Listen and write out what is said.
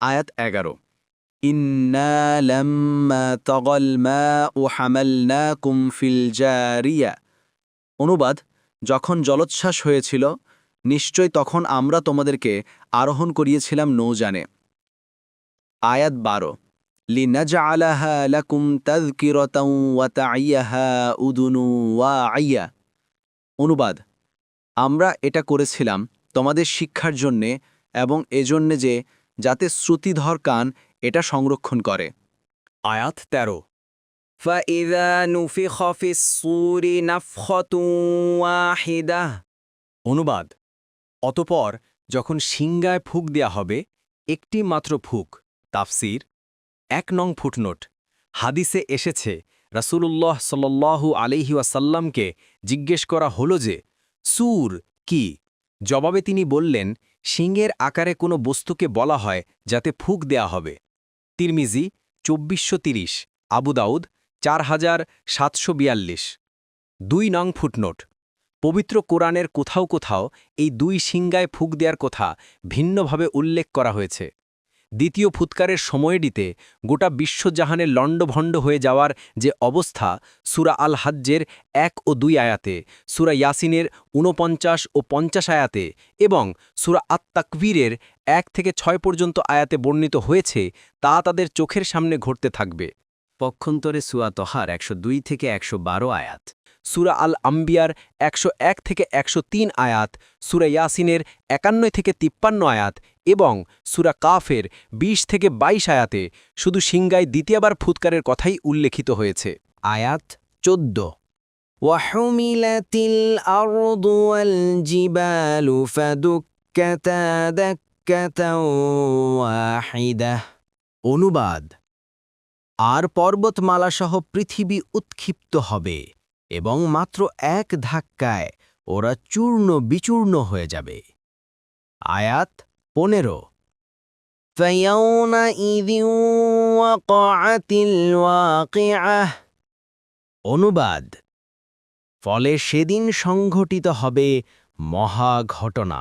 আয়াত 11 ইন্না লাম্মা তাগাল মাউ হামালনাকুম ফিল জারিয়া। অনুবাদ, যখন জলোচ্ছ্বাস হয়েছিল নিশ্চয় তখন আমরা তোমাদেরকে আরোহণ করিয়েছিলাম নৌযানে। আয়াত 12 লিনাজআলাহা লাকুম তাযকিরাতাও ওয়া তা'ইয়াহা উযুনু ওয়া'ইয়া। অনুবাদ, আমরা এটা করেছিলাম তোমাদের শিক্ষার জন্যে এবং এজন্যে যে যাতে শ্রুতিধর কান এটা সংরক্ষণ করে। আয়াত 13 فَإِذَا نُفِخَ فِي الصُّورِ نَفْخَةٌ وَاحِدَةٌ। অনুবাদ, অতঃপর যখন সিংগায় ফুঁক দেয়া হবে, একটি মাত্র ফুঁক। তাফসীর 1 নং ফুটনোট। হাদিসে এসেছে রাসূলুল্লাহ সাল্লাল্লাহু আলাইহি ওয়াসাল্লামকে জিজ্ঞেস করা হলো যে সূর কি? জবাবে তিনি বললেন, সিংহের আকারে কোনো বস্তুকে বলা হয় যাতে ফুঁক দেয়া হবে। তিরমিজি 2430, আবু দাউদ 4742। 2 নং ফুটনোট। পবিত্র কোরআনের কোথাও কোথাও এই 2 সিংগায় ফুঁক দেওয়ার কথা ভিন্নভাবে উল্লেখ করা হয়েছে। দ্বিতীয় ফুৎকারের সময়টিতে গোটা বিশ্বজাহানের লণ্ডভণ্ড হয়ে যাওয়ার যে অবস্থা সূরা আল হাজ্জের 1 ও 2 আয়াতে, সূরা ইয়াসিনের 49 ও 50 আয়াতে এবং সূরা আত-তাকবীরের 1 থেকে 6 পর্যন্ত আয়াতে বর্ণিত হয়েছে তা তাদের চোখের সামনে ঘটতে থাকবে। পক্ষান্তরে সূরা তহার 102 থেকে 112 আয়াত, সূরা আল আম্বিয়ার 101 থেকে 103 আয়াত, সূরা ইয়াসিনের 51 থেকে 53 আয়াত এবং সূরা কাফের 20 থেকে 22 আয়াতে শুধু সিংগায় দ্বিতীয়বার ফুৎকারের কথাই উল্লেখিত হয়েছে। আয়াত 14 ওয়াহুমিলাতিল আরদু ওয়াল জিবালু ফাদুক্কাতা দাক্কাতাও ওয়াহিদাহ। অনুবাদ, আর পর্বতমালাসহ পৃথিবী উৎক্ষিপ্ত হবে এবং মাত্র এক ধাক্কায় ওরা চূর্ণ বিচূর্ণ হয়ে যাবে। আয়াত 15 ফায়াউনাইযিন ওয়াকাআতিল ওয়াকিআহ। অনুবাদ, ফলে সেদিন সংঘটিত হবে মহা ঘটনা।